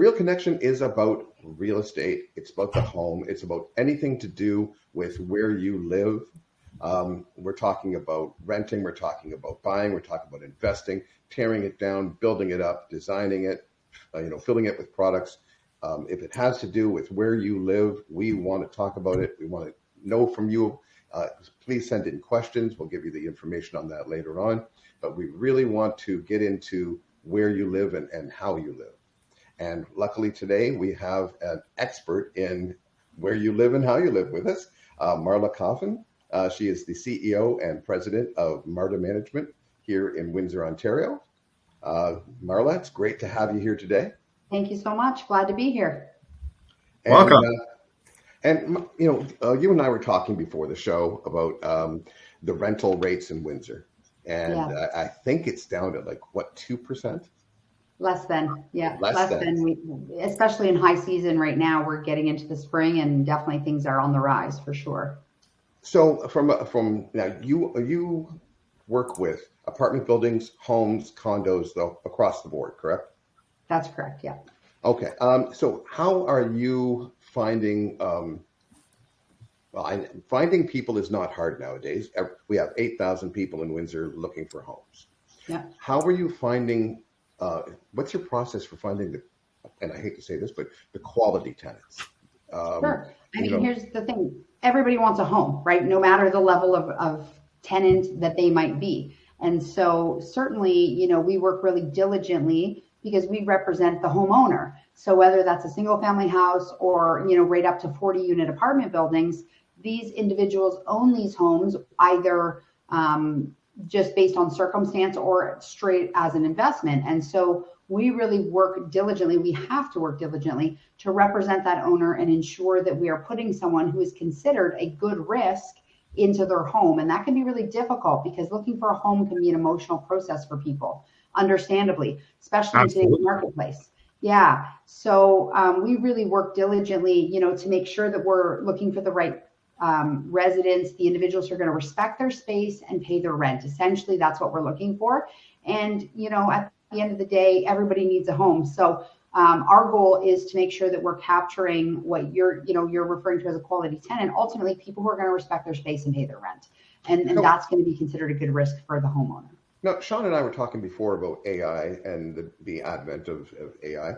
Real Connection is about real estate. It's about the home. It's about anything to do with where you live. We're talking about renting. We're talking about buying. We're talking about investing, tearing it down, building it up, designing it, filling it with products. If it has to do with where you live, we want to talk about it. We want to know from you. Please send in questions. We'll give you the information on that later on. But we really want to get into where you live and how you live. And luckily today we have an expert in where you live and how you live with us, Marla Coffin. She is the CEO and president of Marda Management here in Windsor, Ontario. Marla, it's great to have you here today. Thank you so much. Glad to be here. Welcome. You and I were talking before the show about the rental rates in Windsor. And I think it's down to 2%? Less than. Especially in high season right now. We're getting into the spring, and definitely things are on the rise for sure. So from now, you work with apartment buildings, homes, condos, though, across the board, correct? That's correct. Yeah. Okay. So how are you finding? Finding people is not hard nowadays. We have 8,000 people in Windsor looking for homes. Yeah. How are you finding? What's your process for finding and I hate to say this, but the quality tenants? Sure. Here's the thing. Everybody wants a home, right? No matter the level of tenant that they might be. And so certainly, we work really diligently because we represent the homeowner. So whether that's a single family house or, right up to 40 unit apartment buildings, these individuals own these homes either just based on circumstance or straight as an investment. And so we really work diligently. We have to work diligently to represent that owner and ensure that we are putting someone who is considered a good risk into their home. And that can be really difficult because looking for a home can be an emotional process for people, understandably, especially in today's marketplace. Yeah. So we really work diligently, to make sure that we're looking for the right residents, the individuals who are going to respect their space and pay their rent. Essentially, that's what we're looking for. And, at the end of the day, everybody needs a home. So our goal is to make sure that we're capturing what you're referring to as a quality tenant, ultimately people who are going to respect their space and pay their rent. And that's going to be considered a good risk for the homeowner. Now, Sean and I were talking before about AI and the advent of AI.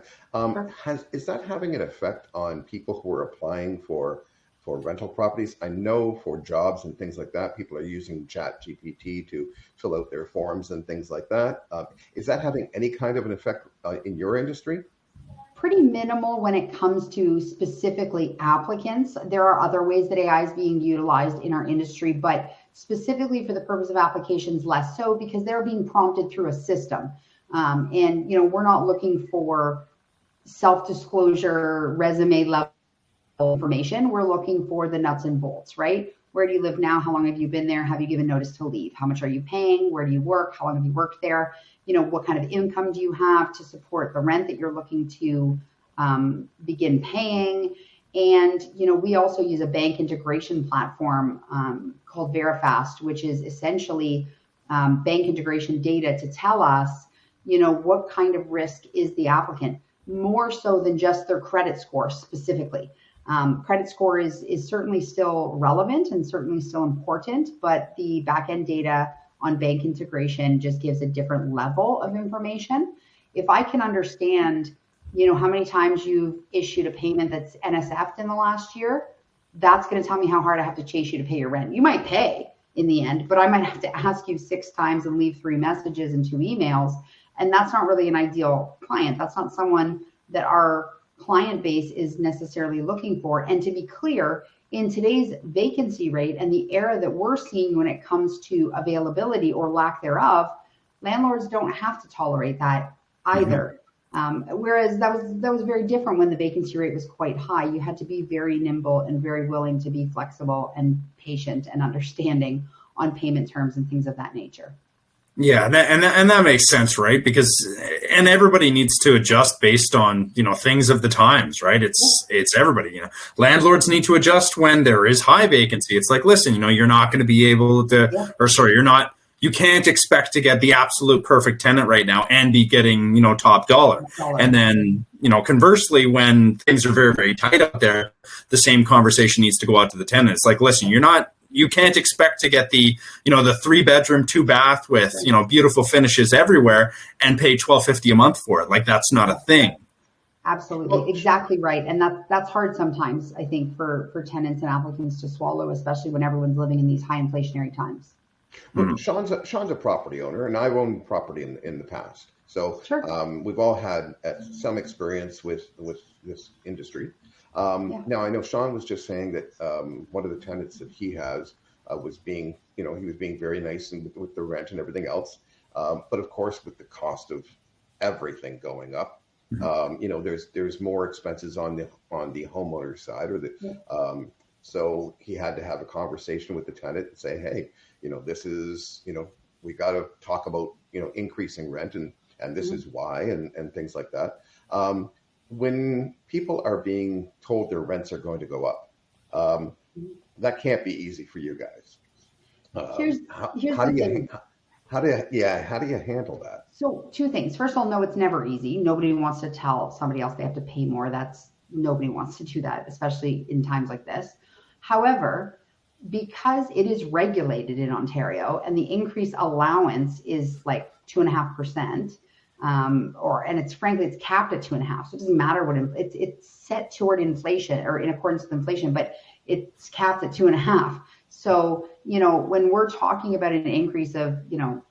Is that having an effect on people who are applying for rental properties? I know for jobs and things like that, people are using ChatGPT to fill out their forms and things like that. Is that having any kind of an effect in your industry? Pretty minimal when it comes to specifically applicants. There are other ways that AI is being utilized in our industry, but specifically for the purpose of applications, less so because they're being prompted through a system. And we're not looking for self-disclosure, resume level information. We're looking for the nuts and bolts, right? Where do you live now? How long have you been there? Have you given notice to leave? How much are you paying? Where do you work? How long have you worked there? What kind of income do you have to support the rent that you're looking to begin paying? And, we also use a bank integration platform called Verifast, which is essentially bank integration data to tell us, what kind of risk is the applicant, more so than just their credit score specifically. Credit score is certainly still relevant and certainly still important, but the back-end data on bank integration just gives a different level of information. If I can understand, how many times you've issued a payment that's NSF'd in the last year, that's going to tell me how hard I have to chase you to pay your rent. You might pay in the end, but I might have to ask you 6 times and leave 3 messages and 2 emails. And that's not really an ideal client. That's not someone that our client base is necessarily looking for. And to be clear, in today's vacancy rate and the era that we're seeing when it comes to availability or lack thereof, landlords don't have to tolerate that either. Whereas that was very different when the vacancy rate was quite high. You had to be very nimble and very willing to be flexible and patient and understanding on payment terms and things of that nature. Yeah, and that makes sense, right? Because everybody needs to adjust based on things of the times, right? It's everybody. Landlords need to adjust when there is high vacancy. It's like, listen, you're not going to be able to, you can't expect to get the absolute perfect tenant right now and be getting top dollar. And then conversely, when things are very, very tight out there, the same conversation needs to go out to the tenant. It's like, listen, you can't expect to get the 3-bedroom, 2-bath with, beautiful finishes everywhere and pay $1,250 a month for it. Like, that's not a thing. Absolutely. Exactly right. And that's hard sometimes, I think, for tenants and applicants to swallow, especially when everyone's living in these high inflationary times. Well, Sean's a property owner, and I've owned property in the past. So Sure. we've all had some experience with this industry. Now, I know Sean was just saying that one of the tenants that he has was being, he was being very nice and with the rent and everything else. But of course, with the cost of everything going up, there's more expenses on the homeowner side, so he had to have a conversation with the tenant and say, hey, this is, we got to talk about, increasing rent and this is why and things like that. When people are being told their rents are going to go up, that can't be easy for you guys. Here's how do you handle that? So 2 things. First of all, no, it's never easy. Nobody wants to tell somebody else they have to pay more. Nobody wants to do that, especially in times like this. However, because it is regulated in Ontario and the increase allowance is like 2.5%, and it's capped at 2.5%. So it doesn't matter what it's set toward inflation or in accordance with inflation, but it's capped at 2.5%. So, when we're talking about an increase of, $20,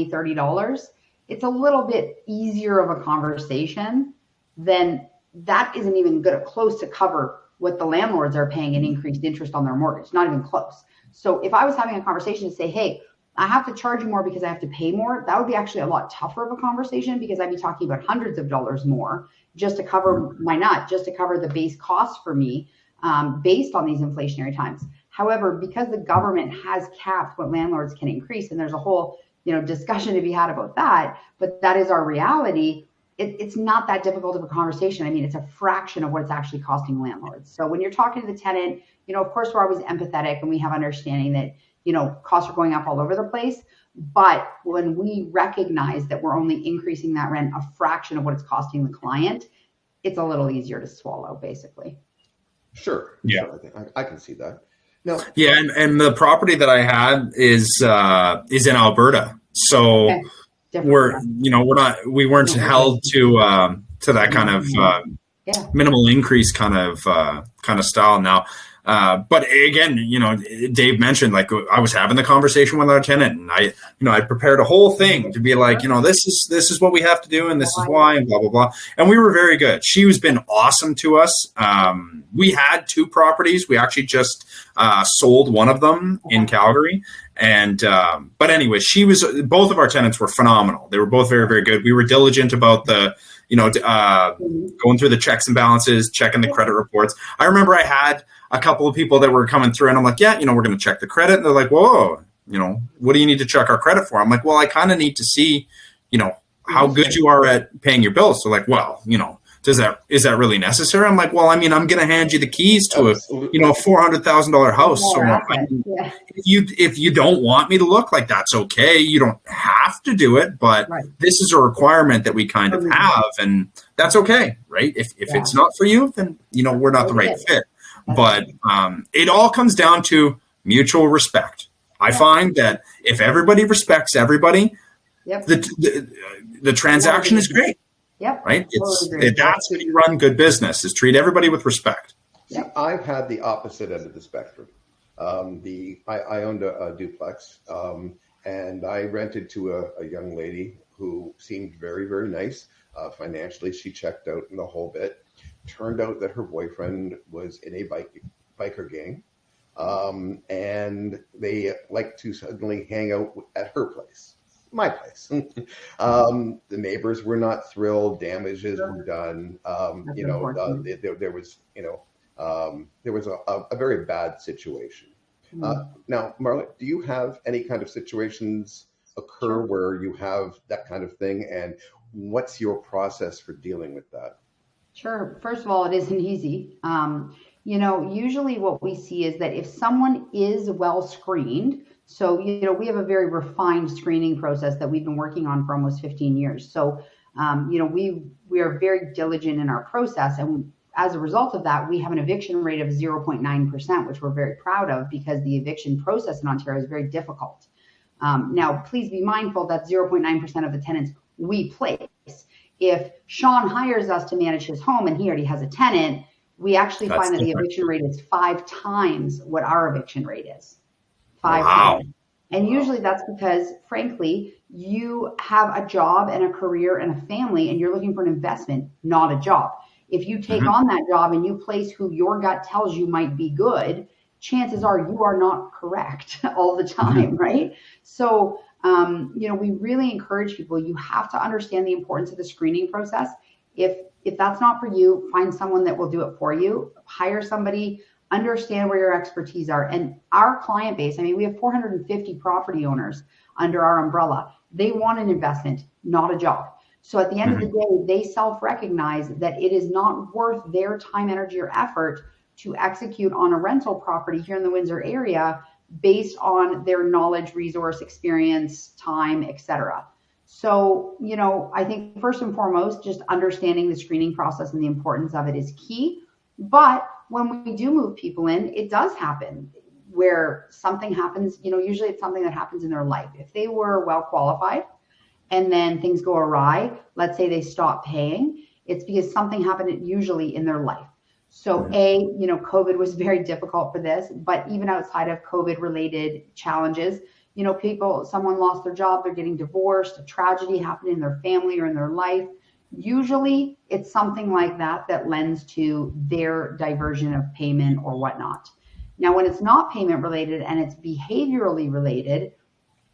$30, it's a little bit easier of a conversation than that isn't even close to cover what the landlords are paying in increased interest on their mortgage, not even close. So if I was having a conversation to say, hey, I have to charge you more because I have to pay more, that would be actually a lot tougher of a conversation because I'd be talking about hundreds of dollars more just to cover just to cover the base cost for me based on these inflationary times. However, because the government has capped what landlords can increase, and there's a whole discussion to be had about that, but that is our reality. It's not that difficult of a conversation. I mean, it's a fraction of what it's actually costing landlords. So when you're talking to the tenant, of course, we're always empathetic and we have understanding that, costs are going up all over the place. But when we recognize that we're only increasing that rent a fraction of what it's costing the client, it's a little easier to swallow, basically. Sure. Yeah. Sure. I can see that. No. Yeah. And the property that I had is in Alberta. So we weren't held to that kind of minimal increase kind of style now. But again, Dave mentioned, like, I was having the conversation with our tenant, and I prepared a whole thing to be like, this is what we have to do, and this is why, and blah blah blah. And we were very good. She has been awesome to us. We had 2 properties. We actually just sold one of them in Calgary. And but anyway, both of our tenants were phenomenal. They were both very, very good. We were diligent about the going through the checks and balances, checking the credit reports. I remember I had a couple of people that were coming through, and I'm like, we're going to check the credit. And they're like, whoa, what do you need to check our credit for? I'm like, well, I kind of need to see, how good you are at paying your bills. So like, well, is that really necessary? I'm like, well, I mean, I'm going to hand you the keys to a $400,000 house. So if you don't want me to look, like, that's okay. You don't have to do it, but this is a requirement that we kind of have, and that's okay, right? If it's not for you, then we're not the right fit. But it all comes down to mutual respect. I find that if everybody respects everybody, the transaction is great. Yep. Right. That's when you run good business, is treat everybody with respect. See, I've had the opposite end of the spectrum. I owned a duplex, and I rented to a young lady who seemed very, very nice. Financially, she checked out in the whole bit. Turned out that her boyfriend was in a biker gang, and they like to suddenly hang out at her place. My place. The neighbors were not thrilled. Damages were done. There was a very bad situation. Now, Marla, do you have any kind of situations occur where you have that kind of thing, and what's your process for dealing with that? Sure. First of all, it isn't easy. Usually what we see is that if someone is well screened, so, we have a very refined screening process that we've been working on for almost 15 years. So We are very diligent in our process, and as a result of that, we have an eviction rate of 0.9%, which we're very proud of because the eviction process in Ontario is very difficult. Now, please be mindful that 0.9% of the tenants we place. If Sean hires us to manage his home and he already has a tenant, we actually find that the eviction rate is 5 times what our eviction rate is. 5 times. And usually that's because, frankly, you have a job and a career and a family, and you're looking for an investment, not a job. If you take on that job and you place who your gut tells you might be good, chances are you are not correct all the time, right? So, we really encourage people, you have to understand the importance of the screening process. If that's not for you, find someone that will do it for you. Hire somebody, understand where your expertise are. And our client base, we have 450 property owners under our umbrella. They want an investment, not a job. So at the end of the day, they self-recognize that it is not worth their time, energy, or effort to execute on a rental property here in the Windsor area based on their knowledge, resource, experience, time, etc. So, I think first and foremost, just understanding the screening process and the importance of it is key. But when we do move people in, it does happen where something happens, usually it's something that happens in their life. If they were well qualified and then things go awry, let's say they stop paying, it's because something happened usually in their life. So COVID was very difficult for this, but even outside of COVID related challenges, someone lost their job, they're getting divorced, a tragedy happened in their family or in their life. Usually it's something like that lends to their diversion of payment or whatnot. Now, when it's not payment related and it's behaviorally related,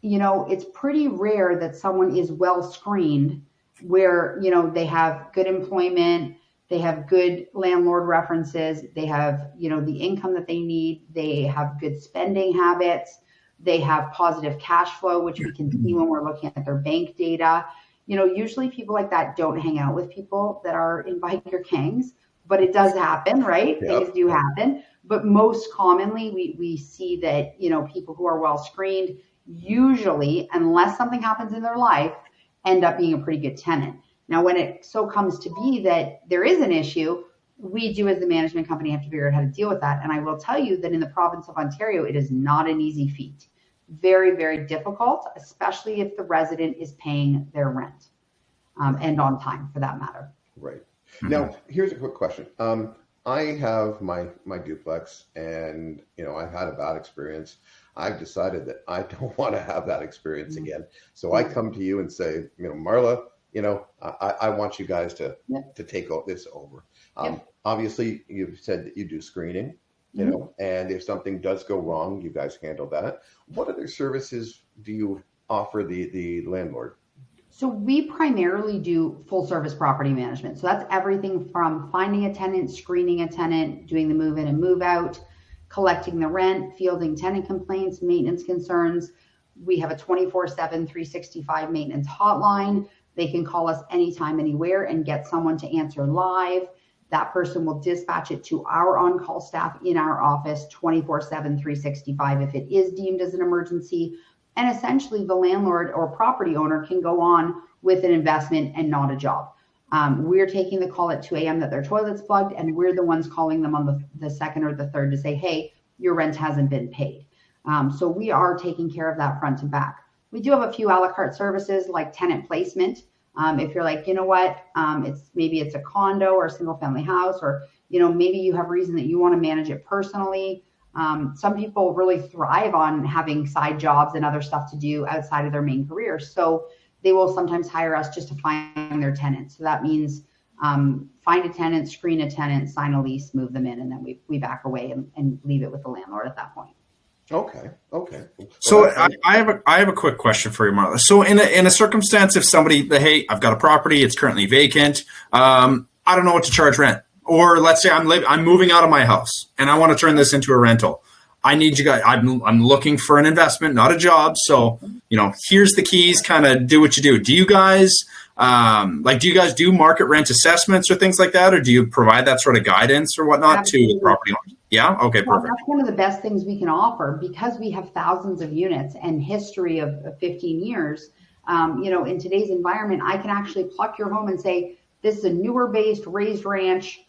it's pretty rare that someone is well screened where, they have good employment, they have good landlord references, they have, the income that they need, they have good spending habits, they have positive cash flow, which we can see when we're looking at their bank data. Usually people like that don't hang out with people that are in biker gangs, but it does happen, right? Yep. Things do happen. But most commonly, we see that, people who are well screened, usually, unless something happens in their life, end up being a pretty good tenant. Now, when it so comes to be that there is an issue, we do as the management company have to figure out how to deal with that. And I will tell you that in the province of Ontario, it is not an easy feat. Very, very difficult, especially if the resident is paying their rent and on time for that matter. Right. Now, here's a quick question. I have my duplex and, I've had a bad experience. I've decided that I don't want to have that experience again. So I come to you and say, Marla, I want you guys to take this over. Obviously, you've said that you do screening, and if something does go wrong, you guys handle that. What other services do you offer the landlord? So we primarily do full service property management. So that's everything from finding a tenant, screening a tenant, doing the move in and move out, collecting the rent, fielding tenant complaints, maintenance concerns. We have a 24/7, 365 maintenance hotline. They can call us anytime, anywhere and get someone to answer live. That person will dispatch it to our on-call staff in our office 24/7, 365 if it is deemed as an emergency. And essentially the landlord or property owner can go on with an investment and not a job. We're taking the call at 2 a.m. that their toilet's plugged, and we're the ones calling them on the second or the third to say, hey, your rent hasn't been paid. So we are taking care of that front to back. We do have a few a la carte services like tenant placement. If you're like, maybe it's a condo or a single family house, or, maybe you have reason that you want to manage it personally. Some people really thrive on having side jobs and other stuff to do outside of their main career. So they will sometimes hire us just to find their tenants. So that means find a tenant, screen a tenant, sign a lease, move them in, and then we back away and leave it with the landlord at that point. Okay. So I have a quick question for you, Marla. So in a circumstance, if somebody, hey, I've got a property, it's currently vacant, I don't know what to charge rent. Or let's say I'm moving out of my house and I want to turn this into a rental. I need you guys. I'm looking for an investment, not a job. So, here's the keys. Kind of do what you do. Do you guys do market rent assessments or things like that, or do you provide that sort of guidance or whatnot Absolutely. To property owners? Yeah. Okay. Perfect. That's one of the best things we can offer because we have thousands of units and history of 15 years. In today's environment, I can actually pluck your home and say, this is a newer based raised ranch,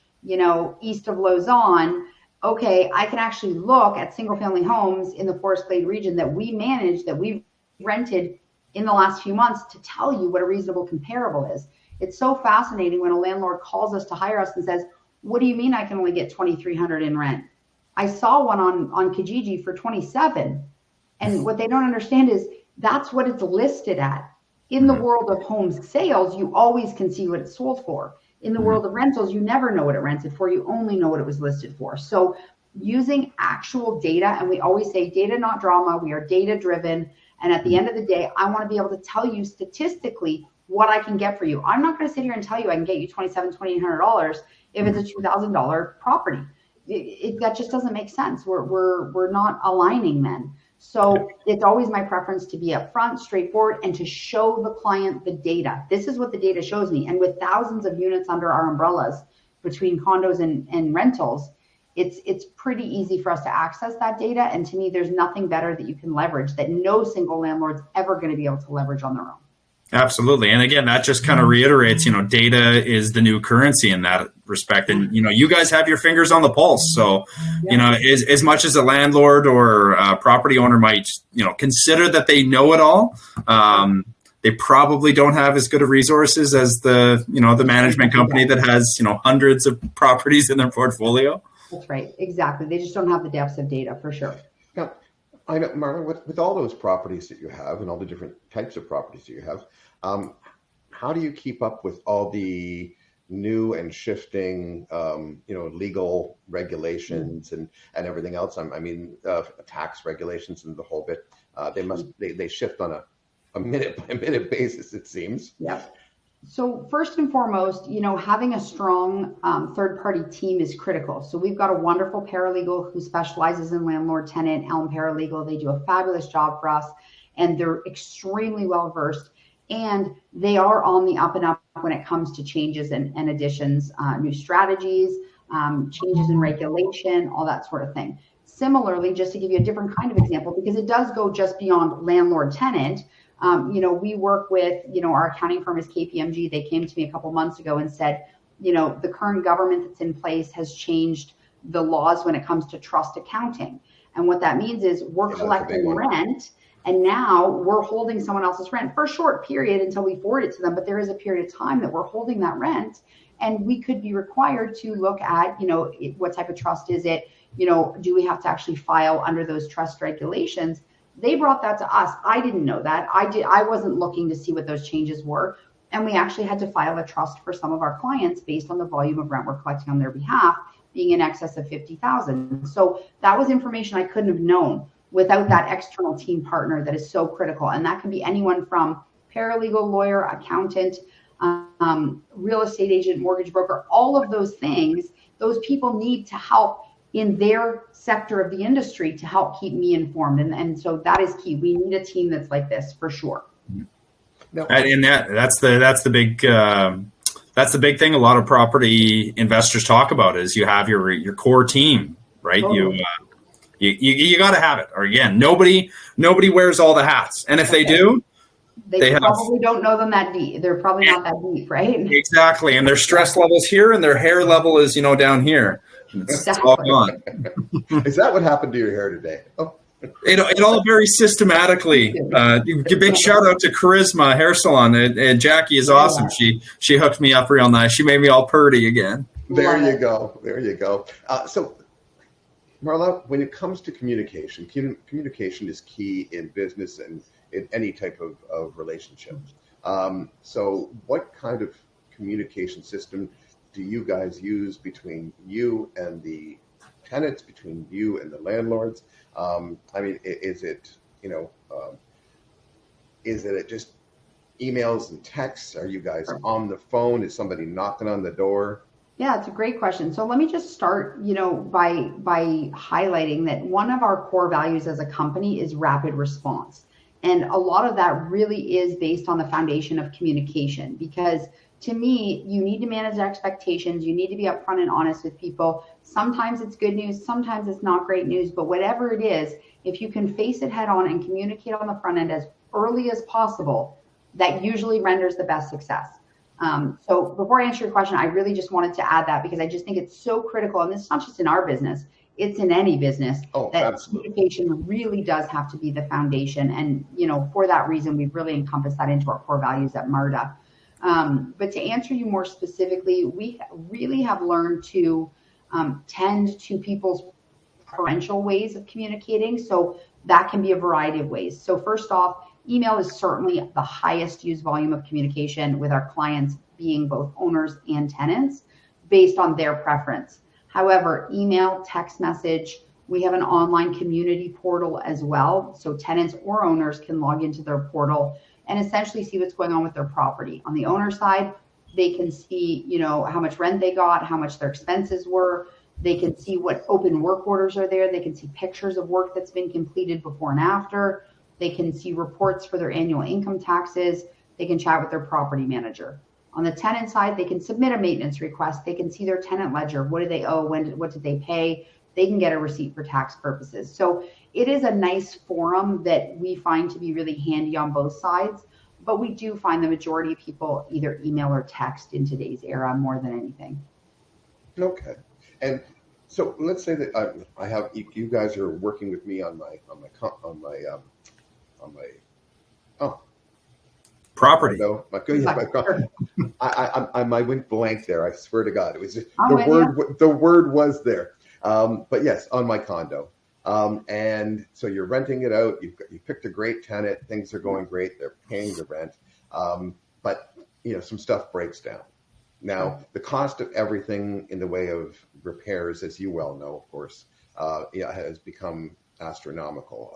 east of Lausanne. Okay, I can actually look at single family homes in the Forest Glade region that we manage, that we've rented in the last few months, to tell you what a reasonable comparable is. It's so fascinating when a landlord calls us to hire us and says, what do you mean I can only get $2,300 in rent? I saw one on Kijiji for 27. And what they don't understand is that's what it's listed at. In the world of home sales, you always can see what it's sold for. In the world of rentals, you never know what it rented for. You only know what it was listed for. So using actual data, and we always say data, not drama. We are data driven. And at the end of the day, I want to be able to tell you statistically what I can get for you. I'm not going to sit here and tell you I can get you $2,800 if it's a $2,000 property. That just doesn't make sense. We're not aligning then. So it's always my preference to be upfront, straightforward, and to show the client the data. This is what the data shows me. And with thousands of units under our umbrellas between condos and rentals, it's pretty easy for us to access that data. And to me, there's nothing better that you can leverage that no single landlord's ever going to be able to leverage on their own. Absolutely. And again, that just kind of reiterates, data is the new currency in that respect. And, you guys have your fingers on the pulse. So, as much as a landlord or a property owner might, consider that they know it all, they probably don't have as good of resources as the management company that has, hundreds of properties in their portfolio. That's right. Exactly. They just don't have the depths of data for sure. Now, I know, Marla, with all those properties that you have and all the different types of properties that you have, how do you keep up with all the new and shifting, legal regulations and everything else? Tax regulations and the whole bit. They shift on a minute by minute basis, it seems. Yeah. So first and foremost, having a strong third-party team is critical. So we've got a wonderful paralegal who specializes in landlord-tenant, Elm Paralegal. They do a fabulous job for us, and they're extremely well-versed. And they are on the up and up when it comes to changes and additions, new strategies, changes in regulation, all that sort of thing. Similarly, just to give you a different kind of example, because it does go just beyond landlord-tenant, we work with, our accounting firm is KPMG. They came to me a couple months ago and said, the current government that's in place has changed the laws when it comes to trust accounting. And what that means is we're collecting rent, and now we're holding someone else's rent for a short period until we forward it to them. But there is a period of time that we're holding that rent, and we could be required to look at, what type of trust is it? Do we have to actually file under those trust regulations? They brought that to us. I didn't know that. I wasn't looking to see what those changes were. And we actually had to file a trust for some of our clients based on the volume of rent we're collecting on their behalf being in excess of 50,000. So that was information I couldn't have known without that external team partner that is so critical. And that can be anyone from paralegal, lawyer, accountant, real estate agent, mortgage broker, all of those things. Those people need to help in their sector of the industry to help keep me informed. And so that is key. We need a team that's like this for sure. No. And that's the big thing a lot of property investors talk about is you have your core team, right? Totally. You got to have it. Or again, nobody wears all the hats. And if they do, they probably don't know them that deep. They're probably not that deep, right? Exactly. And their stress level's here and their hair level is, down here. It's all gone. Is that what happened to your hair today? Oh. It all very systematically. Big shout out to Charisma Hair Salon. And Jackie is awesome. She hooked me up real nice. She made me all purty again. There you go. So, Marla, when it comes to communication is key in business and in any type of relationship. So what kind of communication system do you guys use between you and the tenants, between you and the landlords? Is it just emails and texts? Are you guys on the phone? Is somebody knocking on the door? Yeah, it's a great question. So let me just start, by highlighting that one of our core values as a company is rapid response. And a lot of that really is based on the foundation of communication, because to me, you need to manage expectations. You need to be upfront and honest with people. Sometimes it's good news. Sometimes it's not great news. But whatever it is, if you can face it head on and communicate on the front end as early as possible, that usually renders the best success. So before I answer your question, I really just wanted to add that because I just think it's so critical. And it's not just in our business, it's in any business that absolutely. Communication really does have to be the foundation. And, for that reason, we've really encompassed that into our core values at Marda. But to answer you more specifically, we really have learned to tend to people's preferential ways of communicating. So that can be a variety of ways. So first off, email is certainly the highest used volume of communication, with our clients being both owners and tenants based on their preference. However, email, text message, we have an online community portal as well. So tenants or owners can log into their portal and essentially see what's going on with their property. On the owner side, they can see, how much rent they got, how much their expenses were. They can see what open work orders are there. They can see pictures of work that's been completed before and after. They can see reports for their annual income taxes. They can chat with their property manager. On the tenant side, they can submit a maintenance request. They can see their tenant ledger. What do they owe? What did they pay? They can get a receipt for tax purposes. So it is a nice forum that we find to be really handy on both sides. But we do find the majority of people either email or text in today's era more than anything. Okay. And so let's say that I have you guys are working with me on my property. I went blank there. I swear to God, it was just, the word was there. But yes, on my condo. And so you're renting it out. You picked a great tenant. Things are going great. They're paying the rent. But some stuff breaks down. Now, the cost of everything in the way of repairs, as you well know, of course, has become astronomical.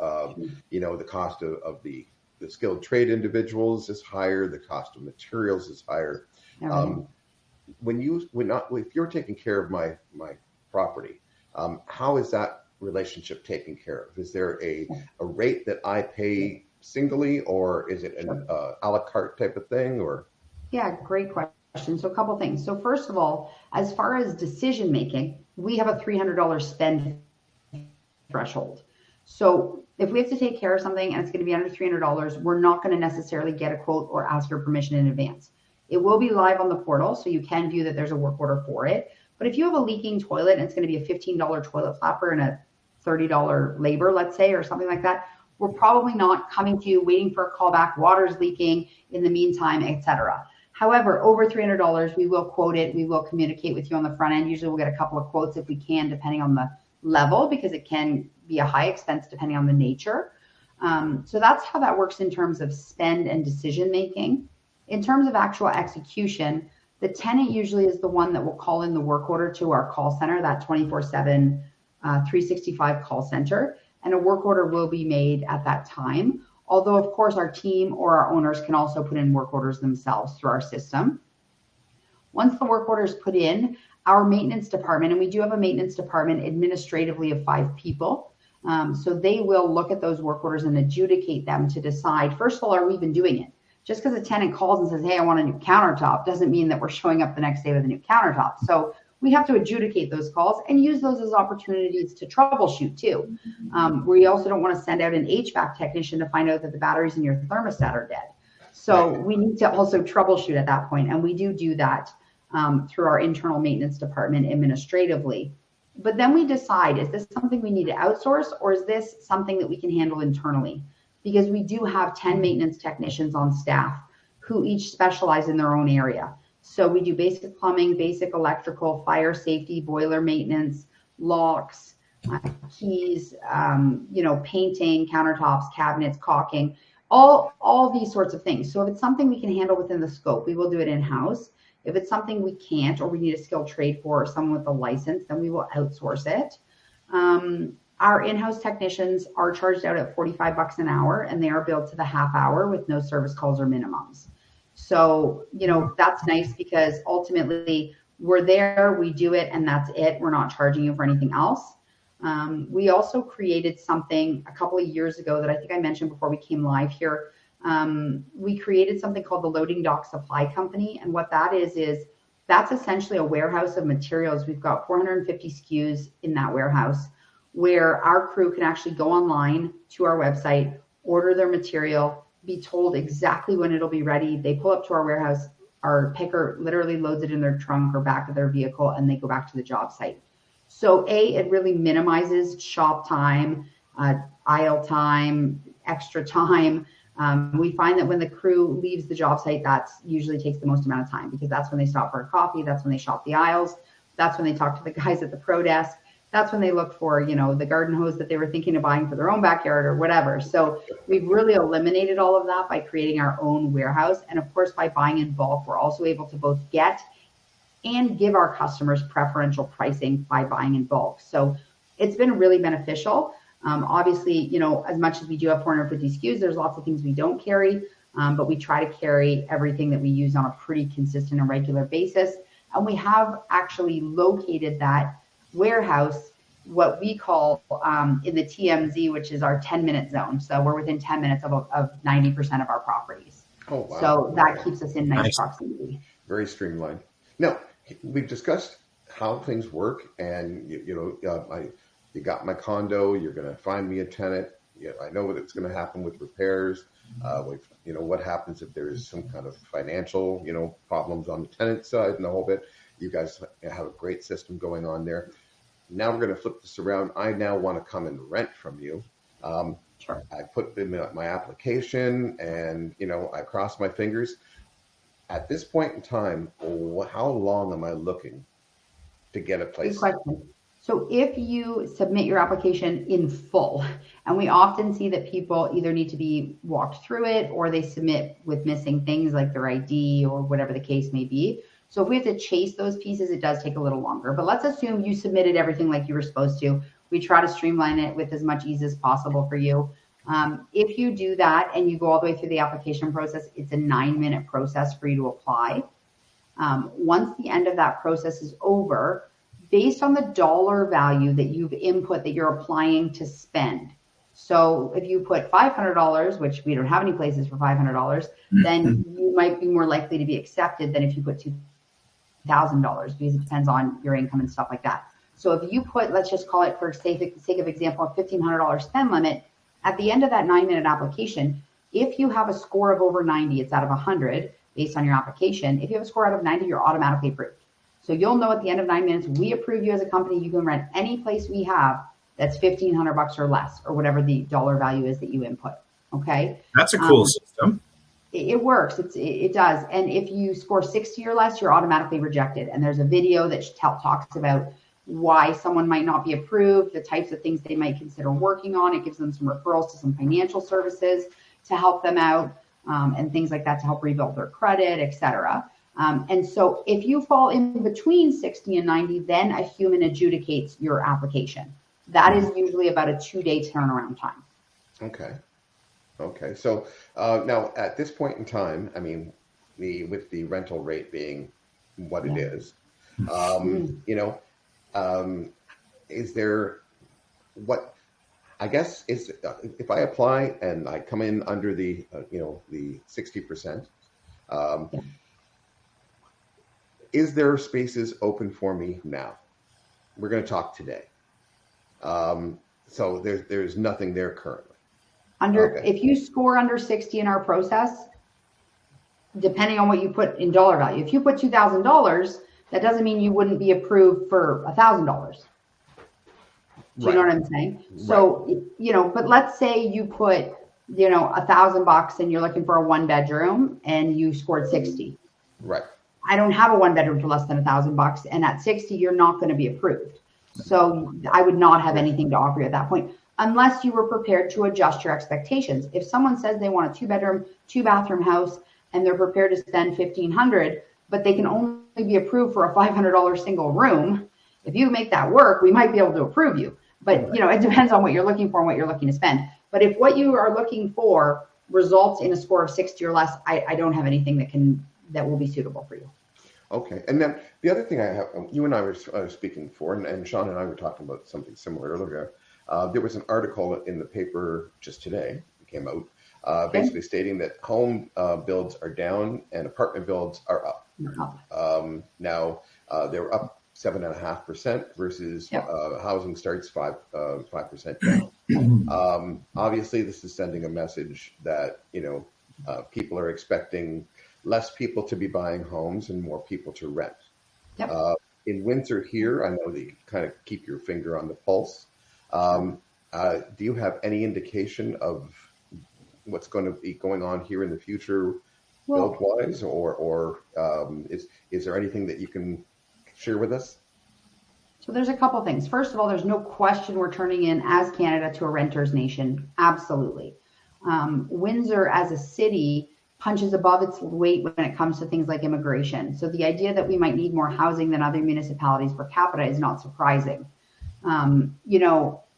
The cost of the skilled trade individuals is higher. The cost of materials is higher. If you're taking care of my property, how is that relationship taken care of? Is there a rate that I pay singly, or is it an a la carte type of thing? Or yeah, great question. So a couple things. So first of all, as far as decision making, we have a $300 spend threshold. So if we have to take care of something and it's going to be under $300, we're not going to necessarily get a quote or ask your permission in advance. It will be live on the portal, so you can view that there's a work order for it. But if you have a leaking toilet and it's going to be a $15 toilet flapper and a $30 labor, let's say, or something like that, we're probably not coming to you waiting for a call back, water's leaking in the meantime, etc. However, over $300, we will quote it. We will communicate with you on the front end. Usually we'll get a couple of quotes if we can, depending on the level, because it can be a high expense depending on the nature. So that's how that works in terms of spend and decision making. In terms of actual execution, the tenant usually is the one that will call in the work order to our call center, that 24/7, 365 call center, and a work order will be made at that time. Although, of course, our team or our owners can also put in work orders themselves through our system. Once the work order is put in, our maintenance department, and we do have a maintenance department administratively of 5 people, so they will look at those work orders and adjudicate them to decide, first of all, are we even doing it? Just because a tenant calls and says, hey, I want a new countertop, doesn't mean that we're showing up the next day with a new countertop. So we have to adjudicate those calls and use those as opportunities to troubleshoot too. We also don't want to send out an HVAC technician to find out that the batteries in your thermostat are dead. So we need to also troubleshoot at that point, and we do that through our internal maintenance department administratively. But then we decide, is this something we need to outsource, or is this something that we can handle internally? Because we do have 10 maintenance technicians on staff who each specialize in their own area. So we do basic plumbing, basic electrical, fire safety, boiler maintenance, locks, keys, painting, countertops, cabinets, caulking, all these sorts of things. So if it's something we can handle within the scope, we will do it in-house. If it's something we can't, or we need a skilled trade for, or someone with a license, then we will outsource it. Our in-house technicians are charged out at $45 an hour, and they are billed to the half hour with no service calls or minimums. So, that's nice because ultimately we're there, we do it, and that's it. We're not charging you for anything else. We also created something a couple of years ago that I think I mentioned before we came live here. We created something called the Loading Dock Supply Company. And what that is that's essentially a warehouse of materials. We've got 450 SKUs in that warehouse where our crew can actually go online to our website, order their material, be told exactly when it'll be ready. They pull up to our warehouse. Our picker literally loads it in their trunk or back of their vehicle, and they go back to the job site. So it really minimizes shop time, aisle time, extra time. We find that when the crew leaves the job site, that's usually takes the most amount of time, because that's when they stop for a coffee. That's when they shop the aisles. That's when they talk to the guys at the pro desk. That's when they look for, the garden hose that they were thinking of buying for their own backyard or whatever. So we've really eliminated all of that by creating our own warehouse. And of course, by buying in bulk, we're also able to both get and give our customers preferential pricing by buying in bulk. So it's been really beneficial. Obviously, as much as we do have 450 SKUs, there's lots of things we don't carry, but we try to carry everything that we use on a pretty consistent and regular basis. And we have actually located that warehouse, what we call in the TMZ, which is our 10-minute zone. So we're within 10 minutes of 90% of our properties. Oh, wow. So that keeps us in nice proximity. Very streamlined. Now, we've discussed how things work, and you got my condo. You're going to find me a tenant. I know what's going to happen with repairs. What happens if there is some kind of financial, problems on the tenant side and the whole bit. You guys have a great system going on there. Now we're going to flip this around. I now want to come and rent from you. Sure. I put in my application, and I cross my fingers. At this point in time, how long am I looking to get a place? Good question. So if you submit your application in full, and we often see that people either need to be walked through it, or they submit with missing things like their ID or whatever the case may be. So if we have to chase those pieces, it does take a little longer. But let's assume you submitted everything like you were supposed to. We try to streamline it with as much ease as possible for you. If you do that and you go all the way through the application process, it's a 9-minute process for you to apply. Once the end of that process is over, based on the dollar value that you've input that you're applying to spend. So if you put $500, which we don't have any places for $500, then you might be more likely to be accepted than if you put $2,000, because it depends on your income and stuff like that. So if you put, let's just call it for the sake of example, a $1,500 spend limit, at the end of that 9-minute application, if you have a score of over 90, it's out of 100 based on your application. If you have a score out of 90, you're automatically approved. So you'll know at the end of 9 minutes, we approve you as a company. You can rent any place we have that's $1,500 or less, or whatever the dollar value is that you input. Okay. That's a cool system. It works. It does. And if you score 60 or less, you're automatically rejected. And there's a video that talks about why someone might not be approved, the types of things they might consider working on. It gives them some referrals to some financial services to help them out, and things like that to help rebuild their credit, et cetera. And so if you fall in between 60 and 90, then a human adjudicates your application. That is usually about a 2-day turnaround time. Okay. So now at this point in time, I mean, with the rental rate being what it is, is there what I guess is if I apply and I come in under the 60%, is there spaces open for me now? We're going to talk today. So there's nothing there currently. If you score under 60 in our process, depending on what you put in dollar value, if you put $2,000, that doesn't mean you wouldn't be approved for $1,000. Do you know what I'm saying? Right. So, but let's say you put, $1,000 and you're looking for a 1-bedroom and you scored 60. Right. I don't have a 1-bedroom for less than $1,000, and at 60, you're not going to be approved. So I would not have anything to offer you at that point, unless you were prepared to adjust your expectations. If someone says they want a 2-bedroom, 2-bathroom house, and they're prepared to spend $1,500, but they can only be approved for a $500 single room, if you make that work, we might be able to approve you. But it depends on what you're looking for and what you're looking to spend. But if what you are looking for results in a score of 60 or less, I don't have anything that will be suitable for you. Okay. And then the other thing I have, you and I were speaking before, and Sean and I were talking about something similar earlier. There was an article in the paper just today, it came out, basically stating that home builds are down and apartment builds are up. Now, they were up 7.5% versus housing starts 5% down. Obviously, this is sending a message that, people are expecting less people to be buying homes and more people to rent. Yep. In Windsor here, I know that you kind of keep your finger on the pulse. Do you have any indication of what's going to be going on here in the future, build-wise, or is there anything that you can share with us? So there's a couple things. First of all, there's no question we're turning in as Canada to a renter's nation. Absolutely. Windsor as a city punches above its weight when it comes to things like immigration. So the idea that we might need more housing than other municipalities per capita is not surprising.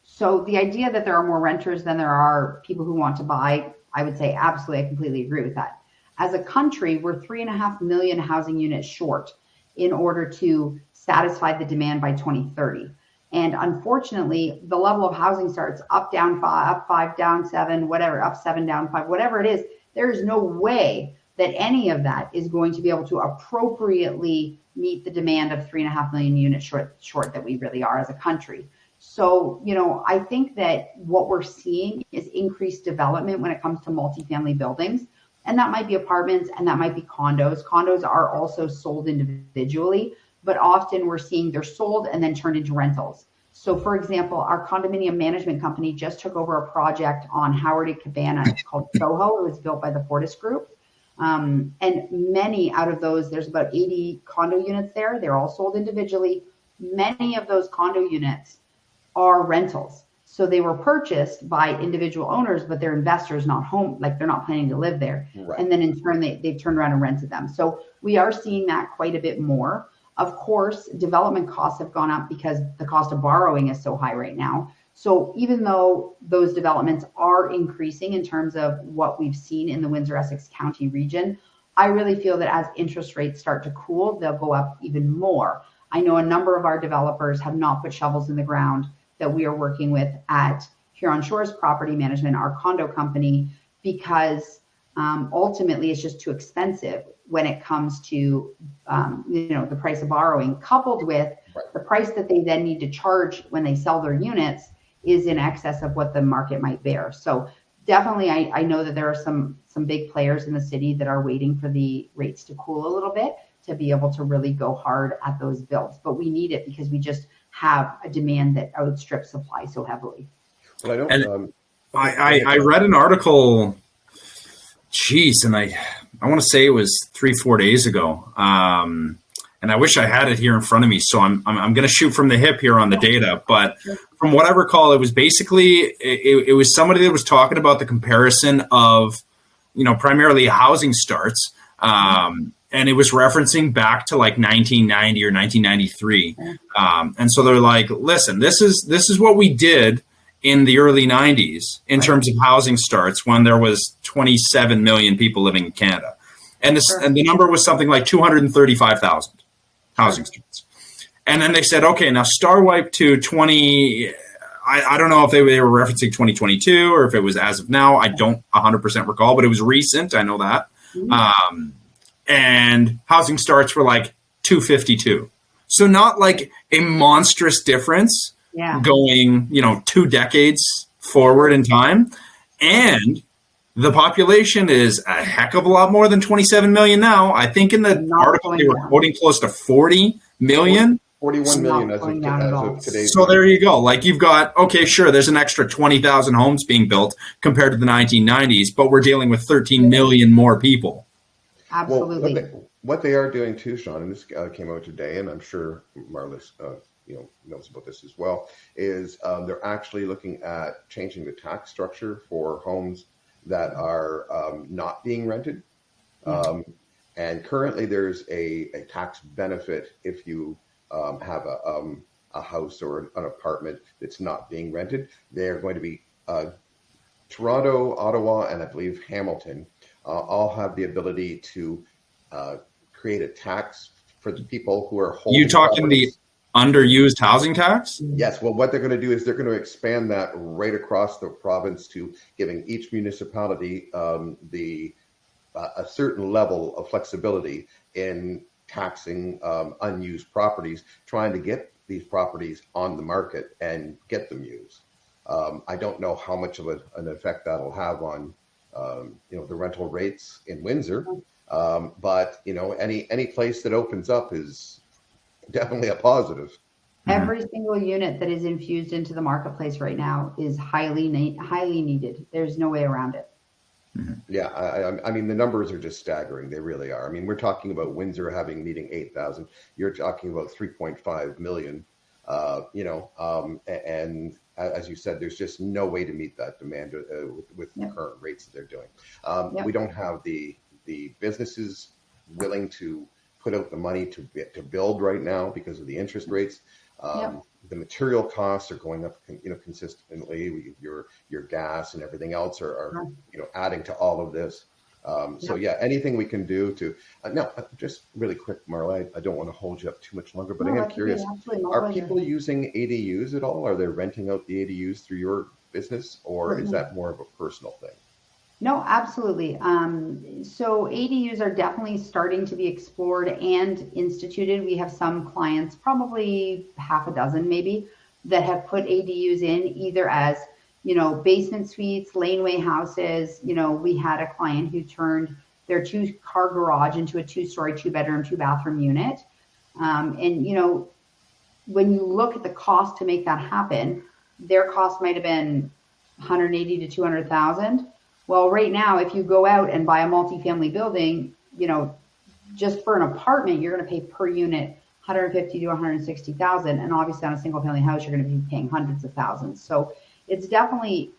So the idea that there are more renters than there are people who want to buy, I would say absolutely, I completely agree with that. As a country, we're 3.5 million housing units short in order to satisfy the demand by 2030. And unfortunately, the level of housing starts up, down 5, up 5, down 7, whatever, up 7, down 5, whatever it is, there is no way that any of that is going to be able to appropriately meet the demand of 3.5 million units short that we really are as a country. So, I think that what we're seeing is increased development when it comes to multifamily buildings. And that might be apartments and that might be condos. Condos are also sold individually, but often we're seeing they're sold and then turned into rentals. So for example, our condominium management company just took over a project on Howard and Cabana called Soho. It was built by the Fortis Group. And many out of those, there's about 80 condo units there. They're all sold individually. Many of those condo units are rentals. So they were purchased by individual owners, but they're investors, not home, like they're not planning to live there. Right. And then in turn, they've turned around and rented them. So we are seeing that quite a bit more. Of course, development costs have gone up because the cost of borrowing is so high right now. So even though those developments are increasing in terms of what we've seen in the Windsor-Essex County region, I really feel that as interest rates start to cool, they'll go up even more. I know a number of our developers have not put shovels in the ground that we are working with at Huron Shores Property Management, our condo company, because ultimately it's just too expensive when it comes to the price of borrowing, coupled with the price that they then need to charge when they sell their units is in excess of what the market might bear. So definitely I know that there are some big players in the city that are waiting for the rates to cool a little bit to be able to really go hard at those builds. But we need it because we just have a demand that outstrips supply so heavily. Well, I read an article, and I want to say it was 3-4 days ago. And I wish I had it here in front of me. So I'm going to shoot from the hip here on the data. But from what I recall, it was basically, it was somebody that was talking about the comparison of, primarily housing starts. And it was referencing back to like 1990 or 1993. And so they're like, listen, this is what we did in the early 90s in terms of housing starts when there was 27 million people living in Canada. And the number was something like 235,000 housing starts. And then they said, okay, now star wipe to 20. I don't know if they were referencing 2022 or if it was as of now. I don't 100% recall, but it was recent. I know that. And housing starts were like 252. So not like a monstrous difference going, 2 decades forward in time. And the population is a heck of a lot more than 27 million now. I think in the article they were quoting close to 40 million. 41 million as of today. So there you go. Like you've got, okay, sure, there's an extra 20,000 homes being built compared to the 1990s, but we're dealing with 13 million more people. Absolutely. Well, what they are doing too, Sean, and this came out today, and I'm sure Marla knows about this as well, is they're actually looking at changing the tax structure for homes that are not being rented. And currently there's a tax benefit if you have a house or an apartment that's not being rented. They're going to be Toronto, Ottawa, and I believe Hamilton all have the ability to create a tax for the people who are holding. You talking properties. The underused housing tax? Yes. Well, what they're going to do is they're going to expand that right across the province to giving each municipality a certain level of flexibility in taxing unused properties, trying to get these properties on the market and get them used. I don't know how much of an effect that'll have on, the rental rates in Windsor. But any place that opens up is definitely a positive. Every single unit that is infused into the marketplace right now is highly needed. There's no way around it. Yeah, I mean, the numbers are just staggering. They really are. I mean, we're talking about Windsor needing 8,000. You're talking about 3.5 million. And as you said, there's just no way to meet that demand with the current rates that they're doing. We don't have the businesses willing to put out the money to build right now because of the interest rates. The material costs are going up, consistently. Your gas and everything else are adding to all of this. So anything we can do to now, just really quick, Marla, I don't want to hold you up too much longer, but I am curious: are people using ADUs at all? Are they renting out the ADUs through your business, or is that more of a personal thing? No, absolutely. So ADUs are definitely starting to be explored and instituted. We have some clients, probably half a dozen maybe, that have put ADUs in either as, basement suites, laneway houses. We had a client who turned their 2-car garage into a 2-story, 2-bedroom, 2-bathroom unit. And when you look at the cost to make that happen, their cost might have been 180 to 200,000. Well, right now, if you go out and buy a multifamily building, just for an apartment, you're going to pay per unit 150 to 160,000, and obviously on a single-family house, you're going to be paying hundreds of thousands. So it's definitely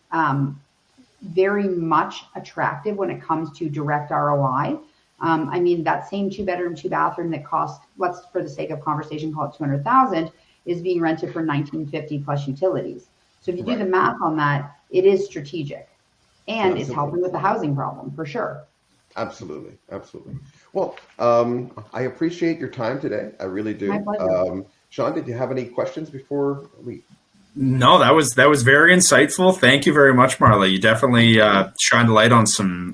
very much attractive when it comes to direct ROI. I mean, that same 2-bedroom, 2-bathroom that cost, let's for the sake of conversation call it 200,000, is being rented for 1950 plus utilities. So if you do the math on that, it is strategic. And it's helping with the housing problem, for sure. Absolutely. Well, I appreciate your time today. I really do. My pleasure. Sean, did you have any questions before we? No, that was very insightful. Thank you very much, Marla. You definitely shined a light on some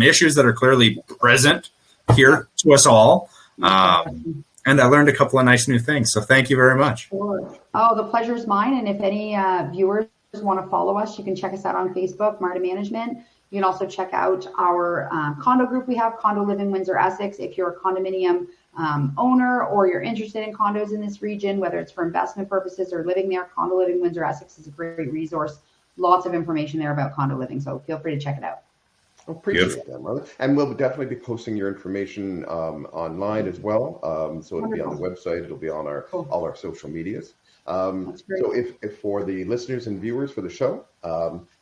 issues that are clearly present here to us all. And I learned a couple of nice new things. So thank you very much. Sure. Oh, the pleasure is mine. And if any viewers want to follow us, you can check us out on Facebook, Marda Management. You can also check out our condo group we have, Condo Living Windsor Essex. If you're a condominium owner or you're interested in condos in this region, whether it's for investment purposes or living there, Condo Living Windsor Essex is a great resource. Lots of information there about condo living, so feel free to check it out. Appreciate that, Marla. And we'll definitely be posting your information online as well. So it'll be on the website. It'll be on all our social medias. So if for the listeners and viewers for the show,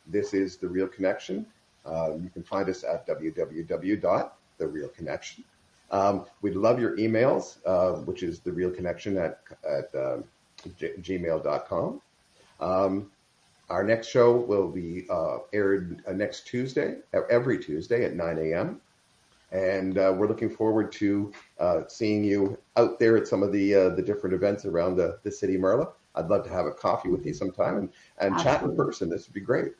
this is The Real Connection. You can find us at www.therealconnection. We'd love your emails, which is therealconnection at gmail.com. Our next show will be aired next Tuesday, every Tuesday at 9 a.m. And we're looking forward to seeing you out there at some of the different events around the city, Marla. I'd love to have a coffee with you sometime and chat in person. This would be great.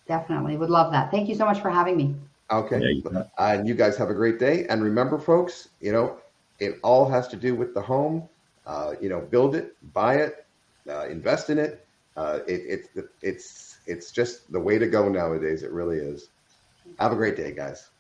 Definitely. Would love that. Thank you so much for having me. Okay. And you guys have a great day. And remember, folks, it all has to do with the home. Build it, buy it, invest in it. It's just the way to go nowadays. It really is. Have a great day, guys.